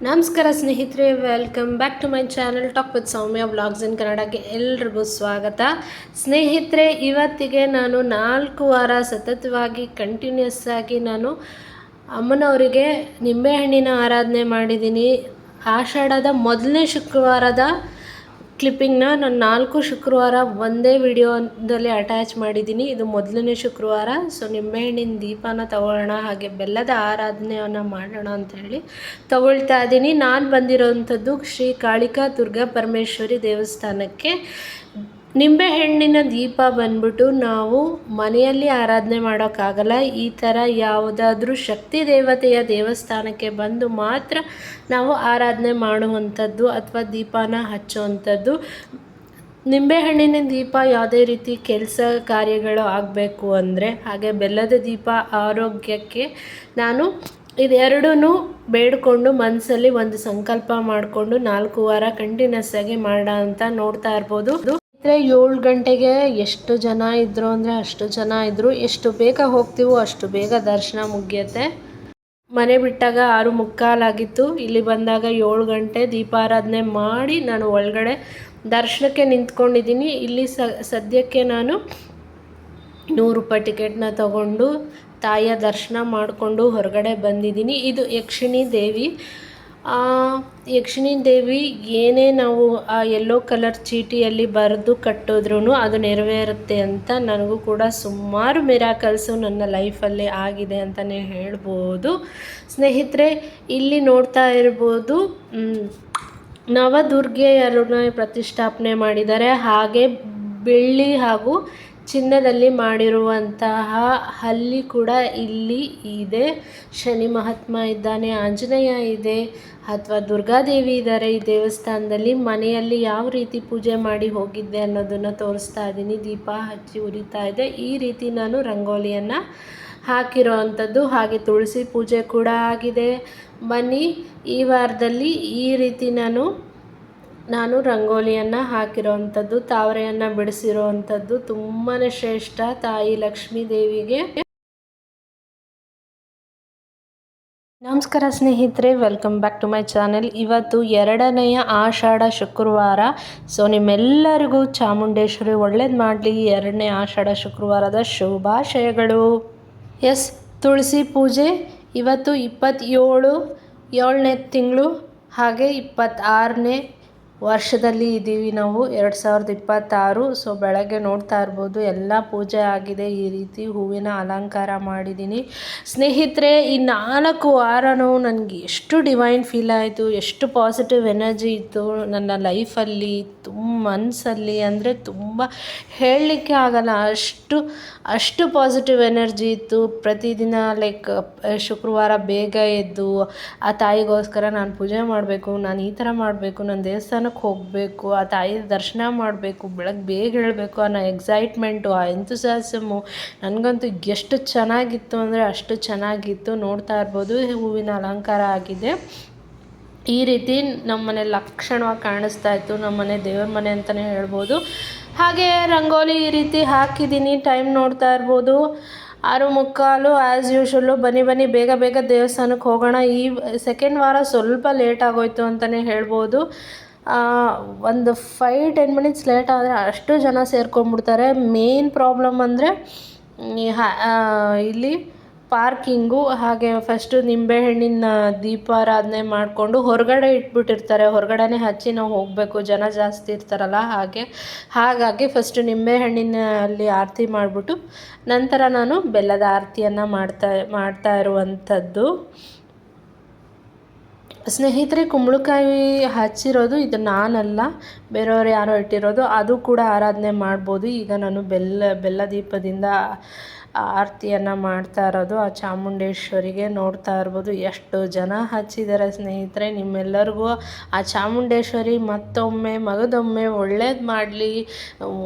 ನಮಸ್ಕಾರ ಸ್ನೇಹಿತರೆ, welcome back to my channel talk with Soumya vlogs in ಕನ್ನಡಕ್ಕೆ ಎಲ್ರಿಗೂ ಸ್ವಾಗತ. ಸ್ನೇಹಿತರೆ, ಇವತ್ತಿಗೆ ನಾನು 4 ವಾರ ಸತತವಾಗಿ ಕಂಟಿನ್ಯೂಸ್ ಆಗಿ ನಾನು ಅಮ್ಮನವರಿಗೆ ನಿಂಬೆಹಣ್ಣಿನ ಆರಾಧನೆ ಮಾಡಿದ್ದೀನಿ. ಆಷಾಢದ ಮೊದಲನೇ ಶುಕ್ರವಾರದ ಕ್ಲಿಪ್ಪಿಂಗ್ನ ನಾನು 4 ಶುಕ್ರವಾರ ಒಂದೇ ವಿಡಿಯೋದಲ್ಲಿ ಅಟ್ಯಾಚ್ ಮಾಡಿದ್ದೀನಿ. ಇದು ಮೊದಲನೇ ಶುಕ್ರವಾರ. ಸೊ ನಿಂಬೆಹಣ್ಣಿನ ದೀಪನ ತಗೊಳ್ಳೋಣ, ಹಾಗೆ ಬೆಲ್ಲದ ಆರಾಧನೆಯನ್ನು ಮಾಡೋಣ ಅಂಥೇಳಿ ತಗೊಳ್ತಾ ಇದ್ದೀನಿ. ನಾನು ಬಂದಿರೋವಂಥದ್ದು ಶ್ರೀ ಕಾಳಿಕಾ ದುರ್ಗಾ ಪರಮೇಶ್ವರಿ ದೇವಸ್ಥಾನಕ್ಕೆ. ನಿಂಬೆಹಣ್ಣಿನ ದೀಪ ಬಂದ್ಬಿಟ್ಟು ನಾವು ಮನೆಯಲ್ಲಿ ಆರಾಧನೆ ಮಾಡೋಕ್ಕಾಗಲ್ಲ. ಈ ಥರ ಯಾವುದಾದ್ರೂ ಶಕ್ತಿ ದೇವತೆಯ ದೇವಸ್ಥಾನಕ್ಕೆ ಬಂದು ಮಾತ್ರ ನಾವು ಆರಾಧನೆ ಮಾಡುವಂಥದ್ದು ಅಥವಾ ದೀಪನ ಹಚ್ಚುವಂಥದ್ದು. ನಿಂಬೆಹಣ್ಣಿನ ದೀಪ ಯಾವುದೇ ರೀತಿ ಕೆಲಸ ಕಾರ್ಯಗಳು ಆಗಬೇಕು ಅಂದರೆ, ಹಾಗೆ ಬೆಲ್ಲದ ದೀಪ ಆರೋಗ್ಯಕ್ಕೆ, ನಾನು ಇದೆರಡೂ ಬೇಡಿಕೊಂಡು ಮನಸ್ಸಲ್ಲಿ ಒಂದು ಸಂಕಲ್ಪ ಮಾಡಿಕೊಂಡು 4 ವಾರ ಕಂಟಿನ್ಯೂಸ್ ಆಗಿ ಮಾಡೋಣ ಅಂತ ನೋಡ್ತಾ ಇರ್ಬೋದು. 7 ಗಂಟೆಗೆ ಎಷ್ಟು ಜನ ಇದ್ದರು ಅಂದರೆ ಅಷ್ಟು ಜನ ಇದ್ದರು. ಎಷ್ಟು ಬೇಗ ಹೋಗ್ತೀವೋ ಅಷ್ಟು ಬೇಗ ದರ್ಶನ ಮುಗಿಯುತ್ತೆ. ಮನೆ ಬಿಟ್ಟಾಗ 6:45 ಆಗಿತ್ತು. ಇಲ್ಲಿ ಬಂದಾಗ 7 ಗಂಟೆ ದೀಪಾರಾಧನೆ ಮಾಡಿ ನಾನು ಒಳಗಡೆ ದರ್ಶನಕ್ಕೆ ನಿಂತ್ಕೊಂಡಿದ್ದೀನಿ. ಇಲ್ಲಿ ಸದ್ಯಕ್ಕೆ ನಾನು 100 ರೂಪಾಯಿ ಟಿಕೆಟ್ನ ತಗೊಂಡು ತಾಯಿಯ ದರ್ಶನ ಮಾಡಿಕೊಂಡು ಹೊರಗಡೆ ಬಂದಿದ್ದೀನಿ. ಇದು ಯಕ್ಷಿಣಿ ದೇವಿ. ಯಕ್ಷಿಣಿ ದೇವಿ ಏನೇ ನಾವು ಆ ಯೆಲ್ಲೋ ಕಲರ್ ಚೀಟಿಯಲ್ಲಿ ಬರೆದು ಕಟ್ಟಿದ್ರೂ ಅದು ನೆರವೇರುತ್ತೆ ಅಂತ ನನಗೂ ಕೂಡ ಸುಮಾರು ಮಿರಾಕಲ್ಸು ನನ್ನ ಲೈಫಲ್ಲಿ ಆಗಿದೆ ಅಂತಲೇ ಹೇಳ್ಬೋದು. ಸ್ನೇಹಿತರೆ, ಇಲ್ಲಿ ನೋಡ್ತಾ ಇರ್ಬೋದು, ನವದುರ್ಗೆಯರನ್ನ ಪ್ರತಿಷ್ಠಾಪನೆ ಮಾಡಿದ್ದಾರೆ. ಹಾಗೆ ಬೆಳ್ಳಿ ಹಾಗೂ ಚಿನ್ನದಲ್ಲಿ ಮಾಡಿರುವಂತಹ ಹಲ್ಲಿ ಕೂಡ ಇಲ್ಲಿ ಇದೆ. ಶನಿ ಮಹಾತ್ಮ ಇದ್ದಾನೆ, ಆಂಜನೇಯ ಇದೆ, ಅಥವಾ ದುರ್ಗಾದೇವಿ ಇದ್ದಾರೆ ಈ ದೇವಸ್ಥಾನದಲ್ಲಿ. ಮನೆಯಲ್ಲಿ ಯಾವ ರೀತಿ ಪೂಜೆ ಮಾಡಿ ಹೋಗಿದ್ದೆ ಅನ್ನೋದನ್ನು ತೋರಿಸ್ತಾ ಇದ್ದೀನಿ. ದೀಪ ಹಚ್ಚಿ ಉರಿತಾ ಇದೆ. ಈ ರೀತಿ ನಾನು ರಂಗೋಲಿಯನ್ನು ಹಾಕಿರೋ ಅಂಥದ್ದು. ಹಾಗೆ ತುಳಸಿ ಪೂಜೆ ಕೂಡ ಆಗಿದೆ. ಬನ್ನಿ, ಈ ವಾರದಲ್ಲಿ ಈ ರೀತಿ ನಾನು ರಂಗೋಲಿಯನ್ನು ಹಾಕಿರೋ ಅಂಥದ್ದು, ತಾವರೆಯನ್ನು ಬಿಡಿಸಿರೋ ಅಂಥದ್ದು ತುಂಬಾ ಶ್ರೇಷ್ಠ. ತಾಯಿ ಲಕ್ಷ್ಮೀ ದೇವಿಗೆ ನಮಸ್ಕಾರ. ಸ್ನೇಹಿತರೆ, welcome back to my channel. ಇವತ್ತು 2ನೇ ಆಷಾಢ ಶುಕ್ರವಾರ. ಸೊ ನಿಮ್ಮೆಲ್ಲರಿಗೂ ಚಾಮುಂಡೇಶ್ವರಿ ಒಳ್ಳೇದು ಮಾಡಲಿ. 2ನೇ ಆಷಾಢ ಶುಕ್ರವಾರದ ಶುಭಾಶಯಗಳು. ಎಸ್, ತುಳಸಿ ಪೂಜೆ ಇವತ್ತು 7ನೇ ತಿಂಗಳು, ಹಾಗೆ 26ನೇ ವರ್ಷದಲ್ಲಿ ಇದ್ದೀವಿ ನಾವು, 2026. ಸೊ ಬೆಳಗ್ಗೆ ನೋಡ್ತಾ ಇರ್ಬೋದು ಎಲ್ಲ ಪೂಜೆ ಆಗಿದೆ. ಈ ರೀತಿ ಹೂವಿನ ಅಲಂಕಾರ ಮಾಡಿದ್ದೀನಿ. ಸ್ನೇಹಿತರೆ, ಈ 4 ವಾರನೂ ನನಗೆ ಎಷ್ಟು ಡಿವೈನ್ ಫೀಲ್ ಆಯಿತು, ಎಷ್ಟು ಪಾಸಿಟಿವ್ ಎನರ್ಜಿ ಇತ್ತು ನನ್ನ ಲೈಫಲ್ಲಿ, ಮನಸ್ಸಲ್ಲಿ ಅಂದರೆ ತುಂಬ ಹೇಳಲಿಕ್ಕೆ ಆಗಲ್ಲ. ಅಷ್ಟು ಪಾಸಿಟಿವ್ ಎನರ್ಜಿ ಇತ್ತು. ಪ್ರತಿದಿನ ಶುಕ್ರವಾರ ಬೇಗ ಎದ್ದು ಆ ತಾಯಿಗೋಸ್ಕರ ನಾನು ಪೂಜೆ ಮಾಡಬೇಕು, ನಾನು ಈ ಥರ ಮಾಡಬೇಕು, ನಾನು ದೇವಸ್ಥಾನಕ್ಕೆ ಹೋಗಬೇಕು, ಆ ತಾಯಿ ದರ್ಶನ ಮಾಡಬೇಕು, ಬೆಳಗ್ಗೆ ಬೇಗ ಹೇಳಬೇಕು ಅನ್ನೋ ಎಕ್ಸೈಟ್ಮೆಂಟು, ಆ ಎಂಥೂಸಿಯಾಸಮು ನನಗಂತೂ ಎಷ್ಟು ಚೆನ್ನಾಗಿತ್ತು ಅಂದರೆ ಅಷ್ಟು ಚೆನ್ನಾಗಿತ್ತು. ನೋಡ್ತಾ ಇರ್ಬೋದು, ಹೂವಿನ ಅಲಂಕಾರ ಆಗಿದೆ. ಈ ರೀತಿ ನಮ್ಮ ಮನೆ ಲಕ್ಷಣವಾಗಿ ಕಾಣಿಸ್ತಾ ಇತ್ತು. ನಮ್ಮ ಮನೆ ದೇವ್ರ ಮನೆ ಅಂತಲೇ ಹೇಳ್ಬೋದು. ಹಾಗೆ ರಂಗೋಲಿ ಈ ರೀತಿ ಹಾಕಿದ್ದೀನಿ. ಟೈಮ್ ನೋಡ್ತಾ ಇರ್ಬೋದು, 6:45 ಆ್ಯಸ್ ಯೂಶ್ವಲ್ಲು. ಬನ್ನಿ ಬೇಗ ದೇವಸ್ಥಾನಕ್ಕೆ ಹೋಗೋಣ. ಈ ಸೆಕೆಂಡ್ ವಾರ ಸ್ವಲ್ಪ ಲೇಟ್ ಆಗೋಯ್ತು ಅಂತಲೇ ಹೇಳ್ಬೋದು. ಒಂದು 5-10 ಮಿನಿಟ್ಸ್ ಲೇಟ್ ಆದರೆ ಅಷ್ಟು ಜನ ಸೇರ್ಕೊಂಡ್ಬಿಡ್ತಾರೆ. ಮೇನ್ ಪ್ರಾಬ್ಲಮ್ ಅಂದರೆ ಇಲ್ಲಿ ಪಾರ್ಕಿಂಗು. ಹಾಗೆ ಫಸ್ಟು ನಿಂಬೆಹಣ್ಣಿನ ದೀಪಾರಾಧನೆ ಮಾಡಿಕೊಂಡು ಹೊರಗಡೆ ಇಟ್ಬಿಟ್ಟಿರ್ತಾರೆ. ಹೊರಗಡೆನೇ ಹಚ್ಚಿ ನಾವು ಹೋಗಬೇಕು, ಜನ ಜಾಸ್ತಿ ಇರ್ತಾರಲ್ಲ. ಹಾಗಾಗಿ ಫಸ್ಟು ನಿಂಬೆಹಣ್ಣಿನಲ್ಲಿ ಆರತಿ ಮಾಡಿಬಿಟ್ಟು ನಂತರ ನಾನು ಬೆಲ್ಲದ ಆರತಿಯನ್ನು ಮಾಡ್ತಾ ಇರುವಂಥದ್ದು. ಸ್ನೇಹಿತರೆ, ಕುಂಬಳಕಾಯಿ ಹಚ್ಚಿರೋದು ಇದು ನಾನಲ್ಲ, ಬೇರೆಯವರು ಯಾರೋ ಇಟ್ಟಿರೋದು. ಅದು ಕೂಡ ಆರಾಧನೆ ಮಾಡ್ಬೋದು. ಈಗ ನಾನು ಬೆಲ್ಲ ದೀಪದಿಂದ ಆರತಿಯನ್ನು ಮಾಡ್ತಾ ಇರೋದು ಆ ಚಾಮುಂಡೇಶ್ವರಿಗೆ. ನೋಡ್ತಾ ಇರ್ಬೋದು ಎಷ್ಟು ಜನ ಹಚ್ಚಿದ್ದಾರೆ. ಸ್ನೇಹಿತರೆ, ನಿಮ್ಮೆಲ್ಲರಿಗೂ ಆ ಚಾಮುಂಡೇಶ್ವರಿ ಮತ್ತೊಮ್ಮೆ ಮಗದೊಮ್ಮೆ ಒಳ್ಳೇದು ಮಾಡಲಿ,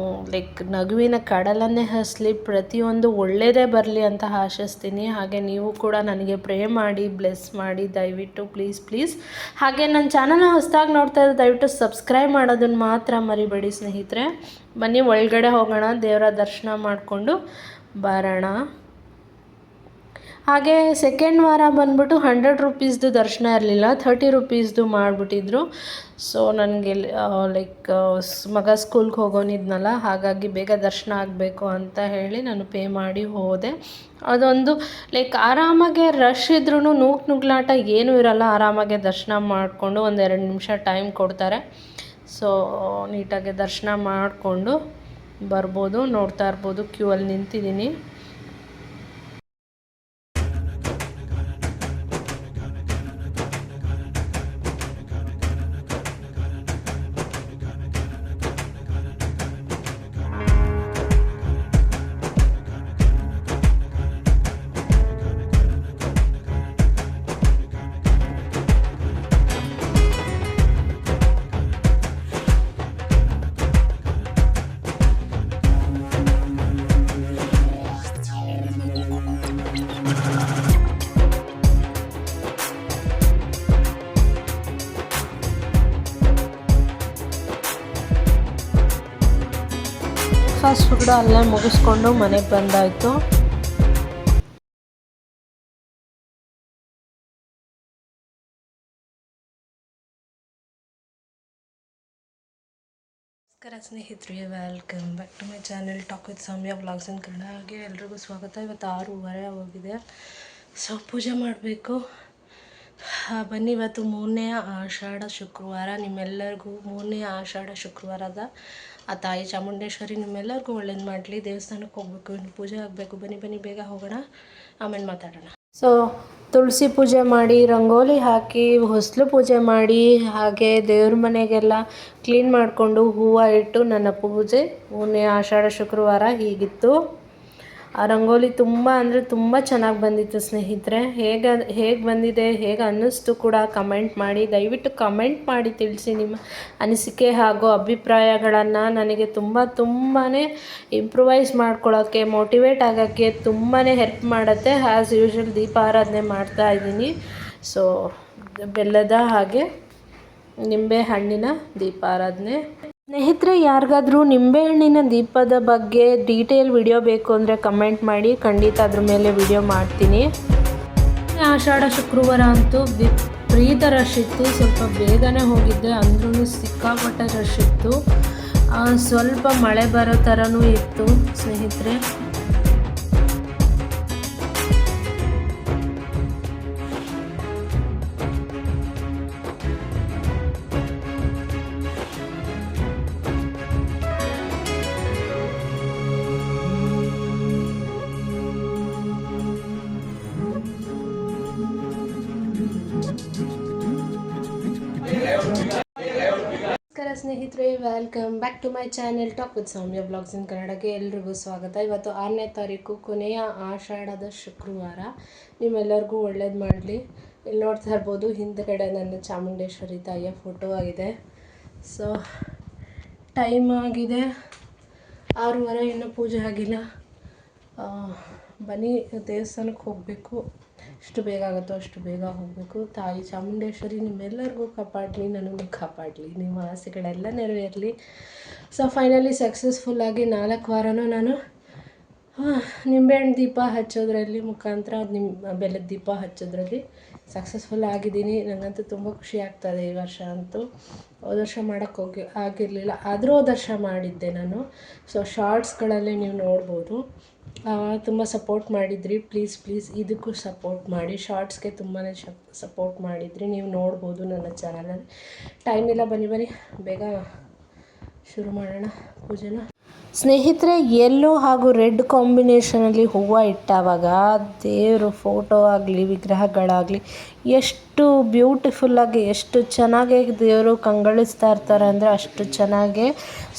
ನಗುವಿನ ಕಡಲನ್ನೇ ಹರಿಸಲಿ, ಪ್ರತಿಯೊಂದು ಒಳ್ಳೆಯದೇ ಬರಲಿ ಅಂತ ಆಶಿಸ್ತೀನಿ. ಹಾಗೆ ನೀವು ಕೂಡ ನನಗೆ ಪ್ರೇ ಮಾಡಿ, ಬ್ಲೆಸ್ ಮಾಡಿ ದಯವಿಟ್ಟು, ಪ್ಲೀಸ್. ಹಾಗೆ ನನ್ನ ಚಾನಲ್ನ ಹೊಸದಾಗಿ ನೋಡ್ತಾ ಇದ್ದರೆ ದಯವಿಟ್ಟು ಸಬ್ಸ್ಕ್ರೈಬ್ ಮಾಡೋದನ್ನು ಮಾತ್ರ ಮರಿಬೇಡಿ ಸ್ನೇಹಿತರೆ. ಬನ್ನಿ ಒಳಗಡೆ ಹೋಗೋಣ, ದೇವರ ದರ್ಶನ ಮಾಡಿಕೊಂಡು ಬರೋಣ. ಹಾಗೆ ಸೆಕೆಂಡ್ ವಾರ ಬಂದ್ಬಿಟ್ಟು 100 ರುಪೀಸ್ದು ದರ್ಶನ ಇರಲಿಲ್ಲ, 30 ರುಪೀಸ್ದು ಮಾಡಿಬಿಟ್ಟಿದ್ರು. ಸೊ ನನಗೆ ಲೈಕ್ ಮಗ ಸ್ಕೂಲ್ಗೆ ಹೋಗೋನಿದ್ನಲ್ಲ, ಹಾಗಾಗಿ ಬೇಗ ದರ್ಶನ ಆಗಬೇಕು ಅಂತ ಹೇಳಿ ನಾನು ಪೇ ಮಾಡಿ ಹೋದೆ. ಅದೊಂದು ಲೈಕ್ ಆರಾಮಾಗೆ ರಶ್ ಇದ್ರೂ ನುಗ್ಲಾಟ ಏನೂ ಇರಲ್ಲ, ಆರಾಮಾಗೆ ದರ್ಶನ ಮಾಡಿಕೊಂಡು ಒಂದು 2 ನಿಮಿಷ ಟೈಮ್ ಕೊಡ್ತಾರೆ. ಸೊ ನೀಟಾಗಿ ದರ್ಶನ ಮಾಡಿಕೊಂಡು ಬರ್ಬೋದು. ನೋಡ್ತಾ ಇರ್ಬೋದು, ಕ್ಯೂ ಅಲ್ಲಿ ನಿಂತಿದ್ದೀನಿ. ಫಸ್ಟ್ ಕೂಡ ಅಲ್ಲೇ ಮುಗಿಸ್ಕೊಂಡು ಮನೆಗೆ ಬಂದಾಯಿತು. ನಮಸ್ಕಾರ ಸ್ನೇಹಿತರೆ, welcome back to my channel talk with Soumya vlogs in Kannada. ಹಾಗೆ ಎಲ್ರಿಗೂ ಸ್ವಾಗತ. ಇವತ್ತು 6:30 ಹೋಗಿದೆ. ಸೊ ಪೂಜೆ ಮಾಡಬೇಕು. ಬನ್ನಿ, ಇವತ್ತು 3ನೇ ಆಷಾಢ ಶುಕ್ರವಾರ. ನಿಮ್ಮೆಲ್ಲರಿಗೂ 3ನೇ ಆಷಾಢ ಶುಕ್ರವಾರದ ಆ ತಾಯಿ ಚಾಮುಂಡೇಶ್ವರಿ ನಿಮ್ಮೆಲ್ಲರಿಗೂ ಒಳ್ಳೇದು ಮಾಡಲಿ. ದೇವಸ್ಥಾನಕ್ಕೆ ಹೋಗಬೇಕು, ಇನ್ನು ಪೂಜೆ ಆಗಬೇಕು. ಬನ್ನಿ ಬೇಗ ಹೋಗೋಣ, ಆಮೇಲೆ ಮಾತಾಡೋಣ. ಸೊ ತುಳಸಿ ಪೂಜೆ ಮಾಡಿ, ರಂಗೋಲಿ ಹಾಕಿ, ಹೊಸಲು ಪೂಜೆ ಮಾಡಿ, ಹಾಗೆ ದೇವ್ರ ಮನೆಗೆಲ್ಲ ಕ್ಲೀನ್ ಮಾಡಿಕೊಂಡು ಹೂವು ಇಟ್ಟು ನನ್ನ ಪೂಜೆ 3ನೇ ಆಷಾಢ ಶುಕ್ರವಾರ ಹೀಗಿತ್ತು. ಆ ರಂಗೋಲಿ ತುಂಬ ಅಂದರೆ ತುಂಬ ಚೆನ್ನಾಗಿ ಬಂದಿತ್ತು ಸ್ನೇಹಿತರೆ. ಹೇಗೆ ಬಂದಿದೆ, ಹೇಗೆ ಅನ್ನಿಸ್ತು ಕೂಡ ಕಮೆಂಟ್ ಮಾಡಿ. ದಯವಿಟ್ಟು ಕಮೆಂಟ್ ಮಾಡಿ ತಿಳಿಸಿ ನಿಮ್ಮ ಅನಿಸಿಕೆ ಹಾಗೂ ಅಭಿಪ್ರಾಯಗಳನ್ನು. ನನಗೆ ತುಂಬಾ ಇಂಪ್ರೂವೈಸ್ ಮಾಡ್ಕೊಳ್ಳೋಕ್ಕೆ, ಮೋಟಿವೇಟ್ ಆಗೋಕ್ಕೆ ತುಂಬಾ ಹೆಲ್ಪ್ ಮಾಡುತ್ತೆ. ಆ್ಯಸ್ ಯೂಶ್ವಲ್ ದೀಪಾರಾಧನೆ ಮಾಡ್ತಾಯಿದ್ದೀನಿ. ಸೊ ಬೆಲ್ಲದ ಹಾಗೆ ನಿಂಬೆ ಹಣ್ಣಿನ ದೀಪಾರಾಧನೆ. ಸ್ನೇಹಿತರೆ, ಯಾರಿಗಾದರೂ ನಿಂಬೆಹಣ್ಣಿನ ದೀಪದ ಬಗ್ಗೆ ಡೀಟೇಲ್ ವಿಡಿಯೋ ಬೇಕು ಅಂದರೆ ಕಮೆಂಟ್ ಮಾಡಿ, ಖಂಡಿತ ಅದ್ರ ಮೇಲೆ ವಿಡಿಯೋ ಮಾಡ್ತೀನಿ. ಆಷಾಢ ಶುಕ್ರವಾರ ಅಂತೂ ವಿಪರೀತ ರಶ್ ಇತ್ತು. ಸ್ವಲ್ಪ ಬೇಗನೆ ಹೋಗಿದ್ದೆ, ಅಂದ್ರೂ ಸಿಕ್ಕಾಪಟ್ಟೆ ರಶ್ ಇತ್ತು. ಸ್ವಲ್ಪ ಮಳೆ ಬರೋ ಥರನೂ ಇತ್ತು ಸ್ನೇಹಿತರೆ. ನಮಸ್ಕಾರ ಸ್ನೇಹಿತರೆ, welcome back to my channel talk with Soumya vlogs in ಕನ್ನಡಕ್ಕೆ ಎಲ್ರಿಗೂ ಸ್ವಾಗತ. ಇವತ್ತು 6ನೇ ತಾರೀಕು, ಕೊನೆಯ ಆಷಾಢದ ಶುಕ್ರವಾರ. ನಿಮ್ಮೆಲ್ಲರಿಗೂ ಒಳ್ಳೇದು ಮಾಡಲಿ. ಇಲ್ಲಿ ನೋಡ್ತಾ ಇರ್ಬೋದು, ಹಿಂದ್ಗಡೆ ನನ್ನ ಚಾಮುಂಡೇಶ್ವರಿ ತಾಯಿಯ ಫೋಟೋ ಆಗಿದೆ. ಸೊ ಟೈಮ್ ಆಗಿದೆ 6:30, ಇನ್ನೂ ಪೂಜೆ ಆಗಿಲ್ಲ. ಬನ್ನಿ, ದೇವಸ್ಥಾನಕ್ಕೆ ಹೋಗಬೇಕು. ಎಷ್ಟು ಬೇಗ ಆಗುತ್ತೋ ಅಷ್ಟು ಬೇಗ ಹೋಗಬೇಕು. ತಾಯಿ ಚಾಮುಂಡೇಶ್ವರಿ ನಿಮ್ಮೆಲ್ಲರಿಗೂ ಕಾಪಾಡಲಿ, ನನ್ನನ್ನು ಕಾಪಾಡಲಿ, ನಿಮ್ಮ ಆಸೆಗಳೆಲ್ಲ ನೆರವೇರಲಿ. ಸೊ ಫೈನಲಿ ಸಕ್ಸಸ್ಫುಲ್ಲಾಗಿ 4 ವಾರನೂ ನಾನು ನಿಂಬೆಹಣ್ಣು ದೀಪ ಹಚ್ಚೋದ್ರಲ್ಲಿ ಮುಖಾಂತರ ಬೆಲ್ಲದ ದೀಪ ಹಚ್ಚೋದ್ರಲ್ಲಿ ಸಕ್ಸಸ್ಫುಲ್ ಆಗಿದ್ದೀನಿ. ನನಗಂತೂ ತುಂಬ ಖುಷಿ ಆಗ್ತದೆ ಈ ವರ್ಷ ಅಂತೂ. ಹೋದ ವರ್ಷ ಆಗಿರಲಿಲ್ಲ, ಆದರೂ ವರ್ಷ ಮಾಡಿದ್ದೆ ನಾನು. ಸೊ ಶಾರ್ಟ್ಸ್ಗಳಲ್ಲಿ ನೀವು ನೋಡ್ಬೋದು. ತುಂಬ ಸಪೋರ್ಟ್ ಮಾಡಿದ್ರಿ. ಪ್ಲೀಸ್ ಇದಕ್ಕೂ ಸಪೋರ್ಟ್ ಮಾಡಿ. ಶಾರ್ಟ್ಸ್ಗೆ ತುಂಬಾ ಸಪೋರ್ಟ್ ಮಾಡಿದ್ರಿ, ನೀವು ನೋಡ್ಬೋದು ನನ್ನ ಚಾನಲಲ್ಲಿ. ಟೈಮ್ ಇಲ್ಲ, ಬನ್ನಿ ಬೇಗ ಶುರು ಮಾಡೋಣ ಪೂಜೆನ. ಸ್ನೇಹಿತರೆ, ಯೆಲ್ಲೋ ಹಾಗೂ ರೆಡ್ ಕಾಂಬಿನೇಷನಲ್ಲಿ ಹೂವು ಇಟ್ಟಾವಾಗ ದೇವರು ಫೋಟೋ ಆಗಲಿ ವಿಗ್ರಹಗಳಾಗಲಿ ಎಷ್ಟು ಬ್ಯೂಟಿಫುಲ್ಲಾಗಿ, ಎಷ್ಟು ಚೆನ್ನಾಗಿ ದೇವರು ಕಂಗೊಳಿಸ್ತಾ ಇರ್ತಾರೆ ಅಂದರೆ ಅಷ್ಟು ಚೆನ್ನಾಗೆ.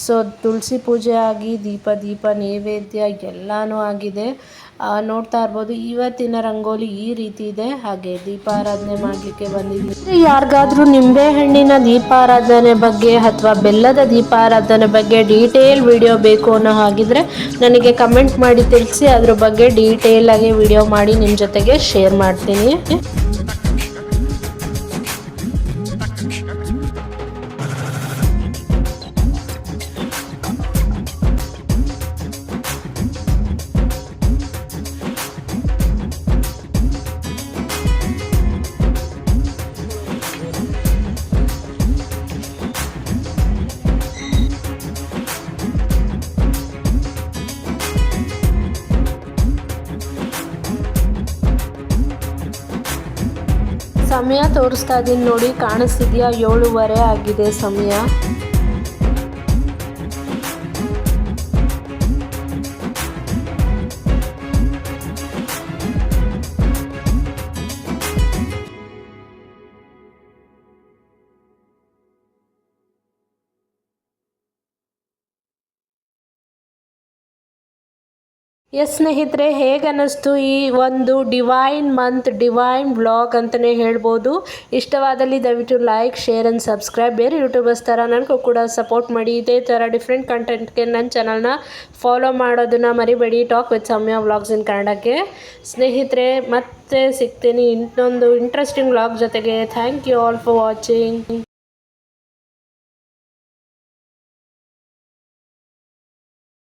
ಸೊ ತುಳಸಿ ಪೂಜೆ ಆಗಿ, ದೀಪ ನೈವೇದ್ಯ ಎಲ್ಲನೂ ಆಗಿದೆ. ನೋಡ್ತಾ ಇರ್ಬೋದು, ಇವತ್ತಿನ ರಂಗೋಲಿ ಈ ರೀತಿ ಇದೆ. ಹಾಗೆ ದೀಪಾರಾಧನೆ ಮಾಡಲಿಕ್ಕೆ ಬಂದಿದ್ದೀನಿ. ಯಾರಿಗಾದ್ರೂ ನಿಂಬೆಹಣ್ಣಿನ ದೀಪಾರಾಧನೆ ಬಗ್ಗೆ ಅಥವಾ ಬೆಲ್ಲದ ದೀಪಾರಾಧನೆ ಬಗ್ಗೆ ಡೀಟೇಲ್ ವಿಡಿಯೋ ಬೇಕು ಅನ್ನೋ ಹಾಗಿದ್ರೆ ನನಗೆ ಕಮೆಂಟ್ ಮಾಡಿ ತಿಳಿಸಿ. ಅದ್ರ ಬಗ್ಗೆ ಡೀಟೇಲಾಗಿ ವಿಡಿಯೋ ಮಾಡಿ ನಿಮ್ಮ ಜೊತೆಗೆ ಶೇರ್ ಮಾಡ್ತೀನಿ. ಸಮಯ ತೋರಿಸ್ತಾ ಇದ್ದೀನಿ ನೋಡಿ, ಕಾಣಿಸ್ತಿದೆಯಾ? 7:30 ಆಗಿದೆ ಸಮಯ. ಎಸ್ ಸ್ನೇಹಿತರೆ, ಹೇಗೆ ಅನ್ನಿಸ್ತು ಈ ಒಂದು ಡಿವೈನ್ ಮಂತ್, ಡಿವೈನ್ ವ್ಲಾಗ್ ಅಂತಲೇ ಹೇಳ್ಬೋದು. ಇಷ್ಟವಾದಲ್ಲಿ ದಯವಿಟ್ಟು ಲೈಕ್, ಶೇರ್ ಆ್ಯಂಡ್ ಸಬ್ಸ್ಕ್ರೈಬ್. ಬೇರೆ ಯೂಟ್ಯೂಬರ್ಸ್ ಥರ ನನಗೂ ಕೂಡ ಸಪೋರ್ಟ್ ಮಾಡಿ. ಇದೇ ಥರ ಡಿಫ್ರೆಂಟ್ ಕಂಟೆಂಟ್ಗೆ ನನ್ನ ಚಾನಲ್ನ ಫಾಲೋ ಮಾಡೋದನ್ನು ಮರಿಬೇಡಿ. Talk with Soumya vlogs in ಕನ್ನಡಕ್ಕೆ. ಸ್ನೇಹಿತರೆ, ಮತ್ತೆ ಸಿಗ್ತೀನಿ ಇನ್ನೊಂದು ಇಂಟ್ರೆಸ್ಟಿಂಗ್ ವ್ಲಾಗ್ ಜೊತೆಗೆ. Thank you all for watching.